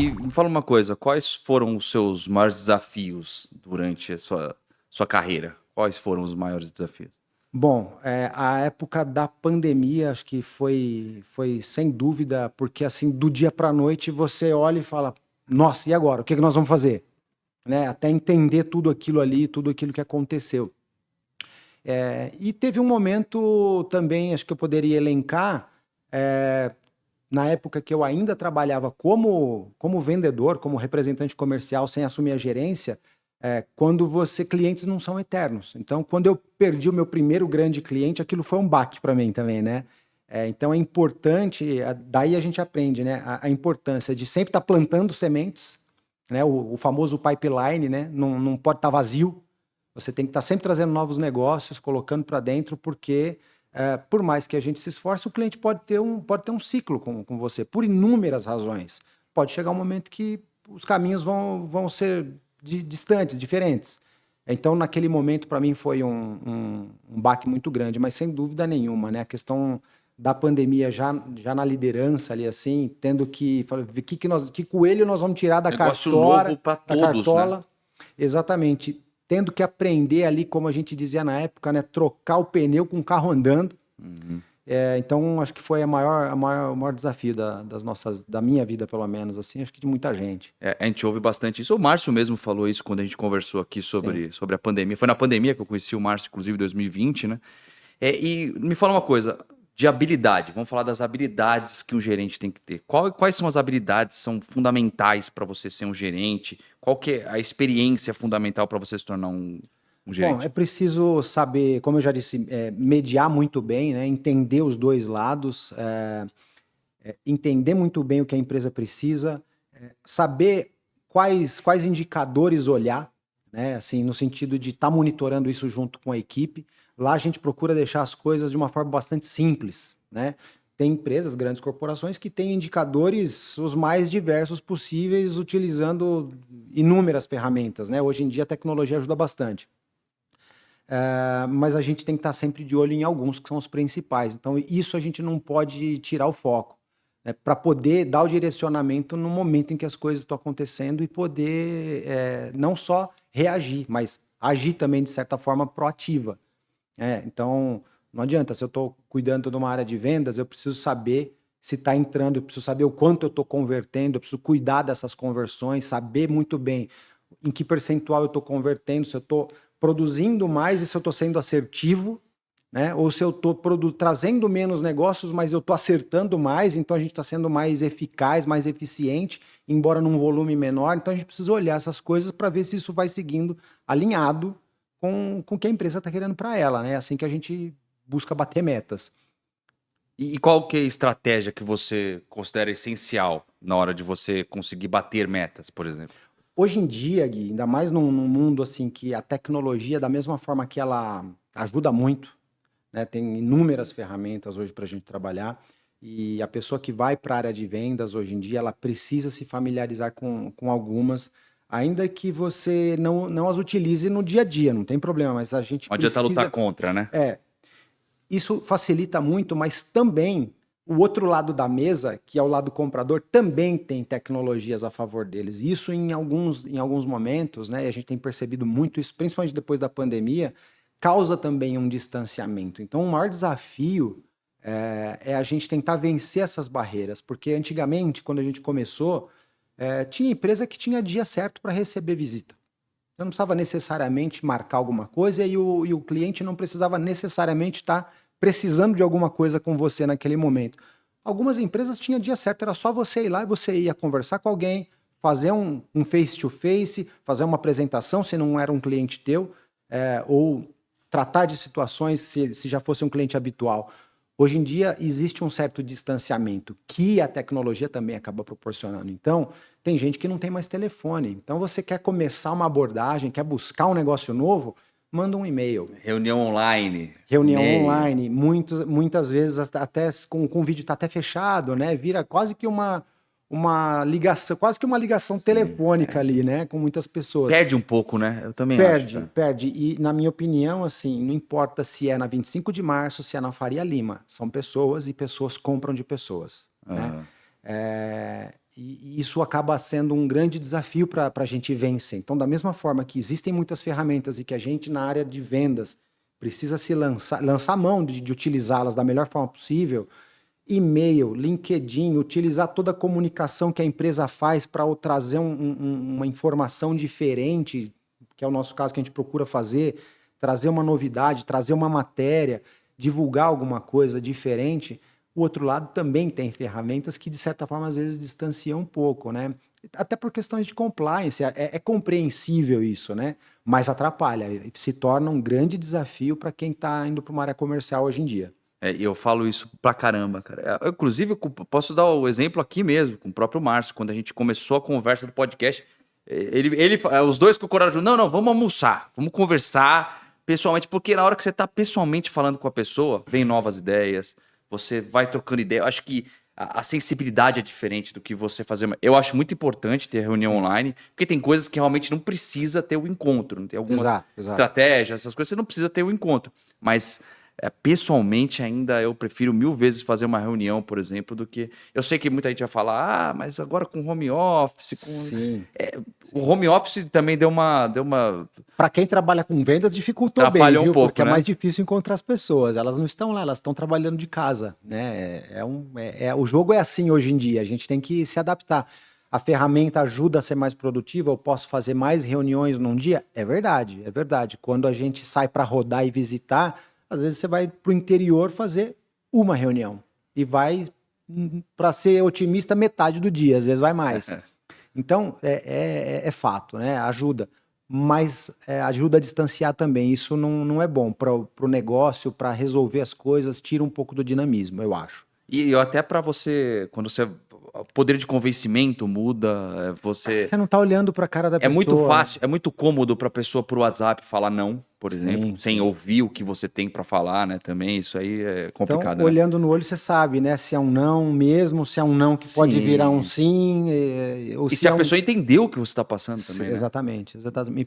E me fala uma coisa, quais foram os seus maiores desafios durante a sua carreira? Quais foram os maiores desafios? Bom, a época da pandemia, acho que foi sem dúvida, porque assim, do dia para a noite você olha e fala, nossa, e agora? O que que nós vamos fazer? Né? Até entender tudo aquilo ali, tudo aquilo que aconteceu. E teve um momento também, acho que eu poderia elencar, é, na época que eu ainda trabalhava como vendedor, como representante comercial, sem assumir a gerência, quando clientes não são eternos. Então, quando eu perdi o meu primeiro grande cliente, aquilo foi um baque para mim também, né? Então é importante, daí a gente aprende, né? A importância de sempre estar plantando sementes, né? O famoso pipeline, né? Não pode estar vazio. Você tem que estar sempre trazendo novos negócios, colocando para dentro, porque por mais que a gente se esforce, o cliente pode ter um ciclo com você, por inúmeras razões. Pode chegar um momento que os caminhos vão ser distantes, diferentes. Então, naquele momento, para mim, foi um baque muito grande, mas sem dúvida nenhuma, né? A questão da pandemia já na liderança ali, assim, tendo que falar, que coelho nós vamos tirar da Negócio novo para da todos, né? cartola. Exatamente. Tendo que aprender ali, como a gente dizia na época, né? Trocar o pneu com o carro andando. Uhum. Então, acho que foi o maior desafio da minha vida, pelo menos, assim, acho que de muita gente. A gente ouve bastante isso. O Márcio mesmo falou isso quando a gente conversou aqui Sim. sobre a pandemia. Foi na pandemia que eu conheci o Márcio, inclusive, em 2020, né? E me fala uma coisa, de habilidade. Vamos falar das habilidades que um gerente tem que ter. Quais são as habilidades que são fundamentais para você ser um gerente? Qual que é a experiência fundamental para você se tornar um Bom, é gerente? preciso saber, como eu já disse, mediar muito bem, né? Entender os dois lados, entender muito bem o que a empresa precisa, saber quais indicadores olhar, né? Assim, no sentido de estar monitorando isso junto com a equipe. Lá a gente procura deixar as coisas de uma forma bastante simples, né? Tem empresas, grandes corporações, que têm indicadores os mais diversos possíveis, utilizando inúmeras ferramentas, né? Hoje em dia a tecnologia ajuda bastante. Mas a gente tem que estar sempre de olho em alguns que são os principais. Então, isso a gente não pode tirar o foco, né, para poder dar o direcionamento no momento em que as coisas estão acontecendo e poder não só reagir, mas agir também de certa forma proativa. Então, não adianta, se eu estou cuidando de uma área de vendas, eu preciso saber se está entrando, eu preciso saber o quanto eu estou convertendo, eu preciso cuidar dessas conversões, saber muito bem em que percentual eu estou convertendo, se eu estou produzindo mais e se eu estou sendo assertivo, né? Ou se eu estou trazendo menos negócios, mas eu estou acertando mais, então a gente está sendo mais eficaz, mais eficiente, embora num volume menor. Então a gente precisa olhar essas coisas para ver se isso vai seguindo alinhado com o que a empresa está querendo para ela, né? É assim que a gente busca bater metas. E qual que é a estratégia que você considera essencial na hora de você conseguir bater metas, por exemplo? Hoje em dia, Gui, ainda mais num mundo assim que a tecnologia, da mesma forma que ela ajuda muito, né? Tem inúmeras ferramentas hoje para a gente trabalhar. E a pessoa que vai para a área de vendas hoje em dia, ela precisa se familiarizar com algumas, ainda que você não as utilize no dia a dia, não tem problema, mas a gente Não adianta lutar precisa. contra, né? Isso facilita muito, mas também o outro lado da mesa, que é o lado comprador, também tem tecnologias a favor deles. Isso em alguns momentos, né? E a gente tem percebido muito isso, principalmente depois da pandemia, causa também um distanciamento. Então, o maior desafio é a gente tentar vencer essas barreiras, porque antigamente, quando a gente começou, tinha empresa que tinha dia certo para receber visita. Você não precisava necessariamente marcar alguma coisa e o cliente não precisava necessariamente estar precisando de alguma coisa com você naquele momento. Algumas empresas tinham dia certo, era só você ir lá e você ia conversar com alguém, fazer um face-to-face, fazer uma apresentação se não era um cliente teu, ou tratar de situações se já fosse um cliente habitual. Hoje em dia existe um certo distanciamento que a tecnologia também acaba proporcionando. Então, tem gente que não tem mais telefone. Então, você quer começar uma abordagem, quer buscar um negócio novo, manda um e-mail. Reunião online, Reunião e-mail. online, muitas vezes até com o vídeo está até fechado, né? Vira quase que uma ligação, quase que uma ligação Sim. telefônica ali, né? Com muitas pessoas. Perde um pouco, né? Eu também acho, Perde, cara. perde. E, na minha opinião, assim, não importa se é na 25 de março, se é na Faria Lima. São pessoas e pessoas compram de pessoas, né? Aham. E isso acaba sendo um grande desafio para a gente vencer. Então, da mesma forma que existem muitas ferramentas e que a gente, na área de vendas, precisa se lançar mão de utilizá-las da melhor forma possível, e-mail, LinkedIn, utilizar toda a comunicação que a empresa faz para trazer uma informação diferente, que é o nosso caso que a gente procura fazer, trazer uma novidade, trazer uma matéria, divulgar alguma coisa diferente. O outro lado também tem ferramentas que, de certa forma, às vezes distanciam um pouco, né? Até por questões de compliance, é compreensível isso, né? Mas atrapalha, se torna um grande desafio para quem está indo para uma área comercial hoje em dia. E eu falo isso pra caramba, cara. Inclusive, eu posso dar o exemplo aqui mesmo, com o próprio Márcio, quando a gente começou a conversa do podcast, os dois concordaram junto, não, vamos almoçar, vamos conversar pessoalmente, porque na hora que você tá pessoalmente falando com a pessoa, vem novas ideias, você vai trocando ideia. Eu acho que a sensibilidade é diferente do que você fazer. Eu acho muito importante ter reunião online, porque tem coisas que realmente não precisa ter o encontro. Não tem alguma estratégia, essas coisas, você não precisa ter o encontro. Mas pessoalmente ainda eu prefiro 1000 vezes fazer uma reunião, por exemplo, do que... Eu sei que muita gente vai falar, mas agora com home office... Sim. O home office também deu uma... Para quem trabalha com vendas, dificultou bem, Atrapalhou viu? um pouco, Porque né? é mais difícil encontrar as pessoas. Elas não estão lá, elas estão trabalhando de casa, né? O jogo é assim hoje em dia, a gente tem que se adaptar. A ferramenta ajuda a ser mais produtiva, eu posso fazer mais reuniões num dia? É verdade, é verdade. Quando a gente sai para rodar e visitar, às vezes você vai para o interior fazer uma reunião e vai, para ser otimista, metade do dia, às vezes vai mais. Então, é fato, né? Ajuda. Mas ajuda a distanciar também. Isso não é bom para o negócio, para resolver as coisas, tira um pouco do dinamismo, eu acho. E até para você, quando você... O poder de convencimento muda, você não tá olhando para a cara da pessoa. É muito fácil, é muito cômodo para a pessoa por WhatsApp falar não, por exemplo, sem ouvir o que você tem para falar, né? Também isso aí é complicado. Então, olhando no olho, você sabe, né? Se é um não mesmo, se é um não que pode virar um sim. Ou se a pessoa entendeu o que você está passando também, né? Exatamente.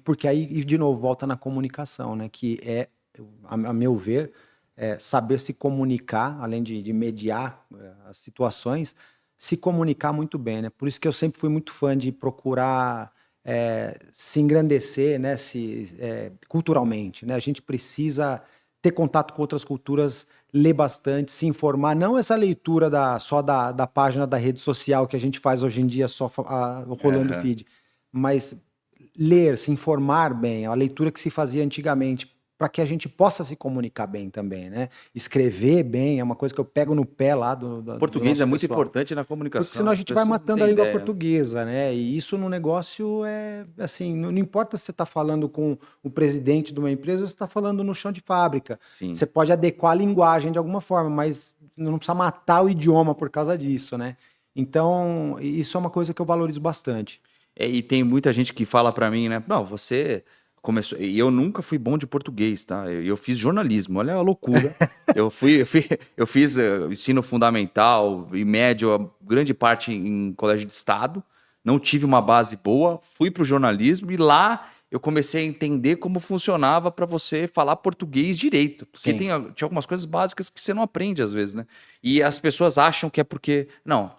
Porque aí, de novo, volta na comunicação, né? Que a meu ver, saber se comunicar, além de mediar as situações, se comunicar muito bem, né? Por isso que eu sempre fui muito fã de procurar se engrandecer, né? Culturalmente, né? A gente precisa ter contato com outras culturas, ler bastante, se informar, não essa leitura só da página da rede social que a gente faz hoje em dia só rolando o feed, mas ler, se informar bem, a leitura que se fazia antigamente, para que a gente possa se comunicar bem também, né? Escrever bem é uma coisa que eu pego no pé lá do português é muito importante na comunicação. Porque senão a gente vai matando a língua portuguesa, né? E isso no negócio assim, não importa se você está falando com o presidente de uma empresa ou se está falando no chão de fábrica. Sim. Você pode adequar a linguagem de alguma forma, mas não precisa matar o idioma por causa disso, né? Então, isso é uma coisa que eu valorizo bastante. E tem muita gente que fala para mim, né? Não, você... começou. E eu nunca fui bom de português, tá? Eu fiz jornalismo, olha a loucura. eu fiz ensino fundamental e médio, a grande parte em colégio de estado. Não tive uma base boa, fui para o jornalismo e lá eu comecei a entender como funcionava para você falar português direito. Porque tinha algumas coisas básicas que você não aprende às vezes, né? E as pessoas acham que é porque... Não,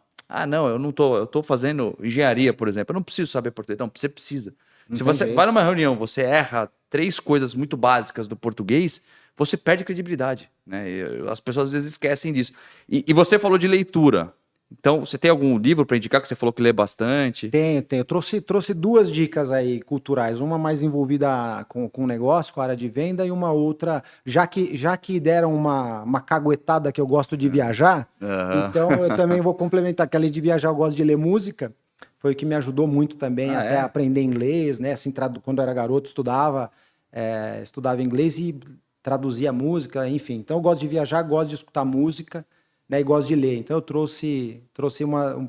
eu tô fazendo engenharia, por exemplo. Eu não preciso saber português. Não, você precisa. Se você vai numa reunião, você erra 3 coisas muito básicas do português, você perde credibilidade, né? As pessoas às vezes esquecem disso. E você falou de leitura. Então, você tem algum livro para indicar que você falou que lê bastante? Tenho. Eu trouxe 2 dicas aí culturais. Uma mais envolvida com o negócio, com a área de venda, e uma outra, já que deram uma caguetada que eu gosto de viajar, então eu também vou complementar, que além de viajar eu gosto de ler música. Foi o que me ajudou muito também a aprender inglês, né? Assim, quando eu era garoto, estudava inglês e traduzia música, enfim. Então, eu gosto de viajar, gosto de escutar música, né? E gosto de ler. Então, eu trouxe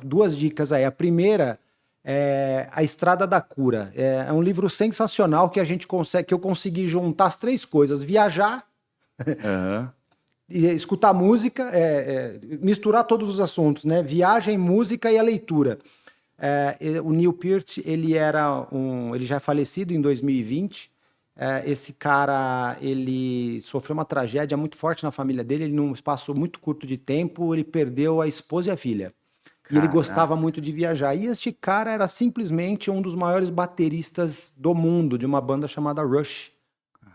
2 dicas aí. A primeira é A Estrada da Cura. É um livro sensacional que eu consegui juntar as 3 coisas: viajar, e escutar música, misturar todos os assuntos, né? Viagem, música e a leitura. O Neil Peart, ele já é falecido em 2020. Esse cara, ele sofreu uma tragédia muito forte na família dele. Ele, num espaço muito curto de tempo, ele perdeu a esposa e a filha. E ele Caraca. gostava muito de viajar. E este cara era simplesmente um dos maiores bateristas do mundo, de uma banda chamada Rush,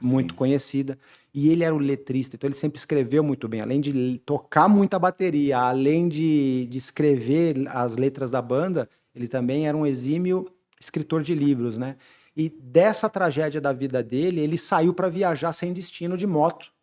muito Sim. conhecida. E ele era o letrista, então ele sempre escreveu muito bem. Além de tocar muita bateria, além de escrever as letras da banda, ele também era um exímio escritor de livros, né? E dessa tragédia da vida dele, ele saiu para viajar sem destino de moto.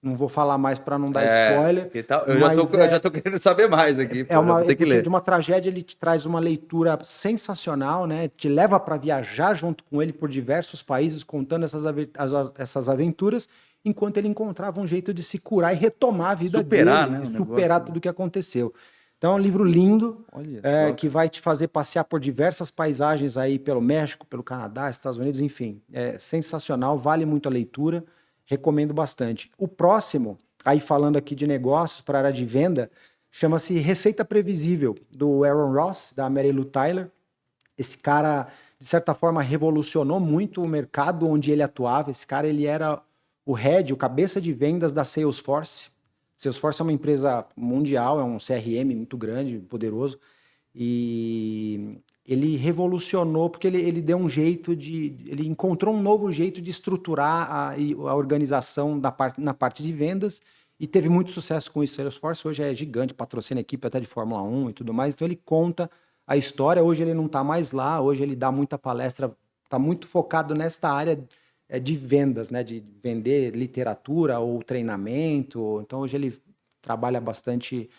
Não vou falar mais para não dar spoiler, Que tal? mas Eu já tô querendo saber mais aqui, pô, já vou ter que porque ler. de uma tragédia ele te traz uma leitura sensacional, né? Te leva para viajar junto com ele por diversos países, contando essas aventuras, enquanto ele encontrava um jeito de se curar e retomar a vida Superar, dele, né, o de negócio, superar né? tudo o que aconteceu. Então é um livro lindo, Olha que só. vai te fazer passear por diversas paisagens aí pelo México, pelo Canadá, Estados Unidos, enfim. É sensacional, vale muito a leitura, recomendo bastante. O próximo, aí falando aqui de negócios para a área de venda, chama-se Receita Previsível, do Aaron Ross, da Mary Lou Tyler. Esse cara, de certa forma, revolucionou muito o mercado onde ele atuava. Esse cara, ele era o head, o cabeça de vendas da Salesforce. Salesforce é uma empresa mundial, é um CRM muito grande, poderoso. E ele revolucionou porque ele deu um jeito ele encontrou um novo jeito de estruturar a organização na parte de vendas e teve muito sucesso com isso. Salesforce hoje é gigante, patrocina equipe até de Fórmula 1 e tudo mais. Então ele conta a história. Hoje ele não está mais lá, hoje ele dá muita palestra, está muito focado nesta área de vendas, né? De vender literatura ou treinamento. Então hoje ele trabalha bastante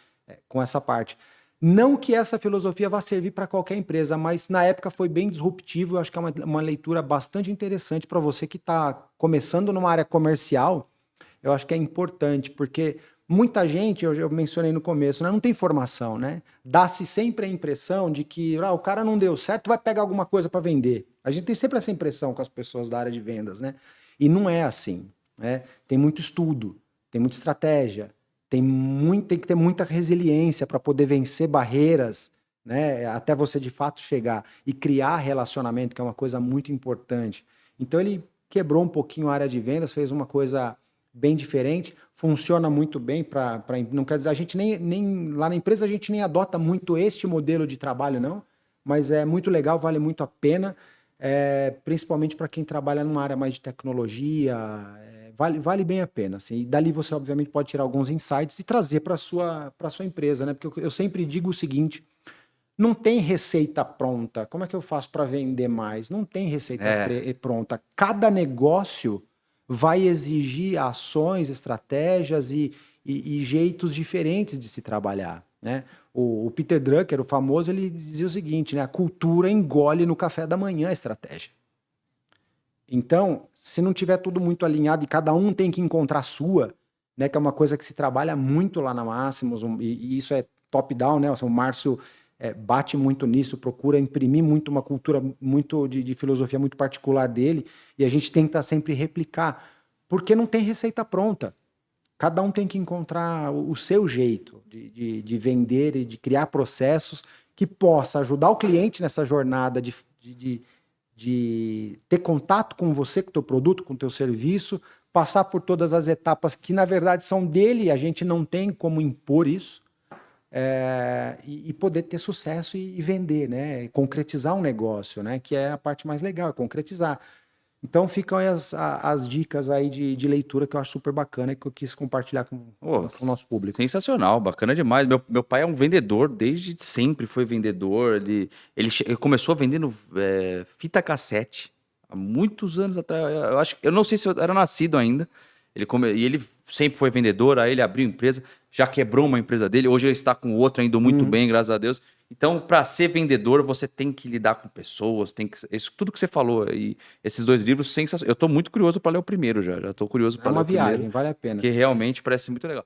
com essa parte. Não que essa filosofia vá servir para qualquer empresa, mas na época foi bem disruptivo. Eu acho que é uma leitura bastante interessante para você que está começando numa área comercial. Eu acho que é importante, porque muita gente, eu mencionei no começo, né, não tem formação, né? Dá-se sempre a impressão de que o cara não deu certo, vai pegar alguma coisa para vender. A gente tem sempre essa impressão com as pessoas da área de vendas, né? E não é assim, né? Tem muito estudo, tem muita estratégia, tem que ter muita resiliência para poder vencer barreiras, né? Até você de fato chegar e criar relacionamento, que é uma coisa muito importante. Então ele quebrou um pouquinho a área de vendas, fez uma coisa bem diferente, funciona muito bem não quer dizer, a gente nem lá na empresa a gente nem adota muito este modelo de trabalho, não, mas é muito legal, vale muito a pena, principalmente para quem trabalha numa área mais de tecnologia, vale bem a pena. Assim, e dali você, obviamente, pode tirar alguns insights e trazer para a sua empresa, né? Porque eu sempre digo o seguinte: não tem receita pronta. Como é que eu faço para vender mais? Não tem receita pronta. Cada negócio vai exigir ações, estratégias e jeitos diferentes de se trabalhar, né? O Peter Drucker, o famoso, ele dizia o seguinte, né? A cultura engole no café da manhã a estratégia. Então, se não tiver tudo muito alinhado e cada um tem que encontrar a sua, né, que é uma coisa que se trabalha muito lá na Máximos, e isso é top-down, né? O Márcio bate muito nisso, procura imprimir muito uma cultura muito de filosofia muito particular dele, e a gente tenta sempre replicar, porque não tem receita pronta. Cada um tem que encontrar o seu jeito de vender e de criar processos que possa ajudar o cliente nessa jornada de ter contato com você, com o teu produto, com o teu serviço, passar por todas as etapas que, na verdade, são dele, a gente não tem como impor isso, e poder ter sucesso e vender, né? E concretizar um negócio, né? Que é a parte mais legal, é concretizar. Então ficam aí as dicas aí de leitura que eu acho super bacana e que eu quis compartilhar com o nosso público. Sensacional, bacana demais. Meu pai é um vendedor, desde sempre foi vendedor. Ele começou vendendo fita cassete há muitos anos atrás. Eu não sei se eu era nascido ainda. E ele sempre foi vendedor, aí ele abriu empresa, já quebrou uma empresa dele, hoje ele está com outra, indo muito bem, graças a Deus. Então, para ser vendedor, você tem que lidar com pessoas, tudo que você falou. E esses dois livros, sensacionais. Eu estou muito curioso para ler o primeiro já. Já estou curioso É para ler uma o primeiro, viagem, vale a pena. que realmente parece muito legal.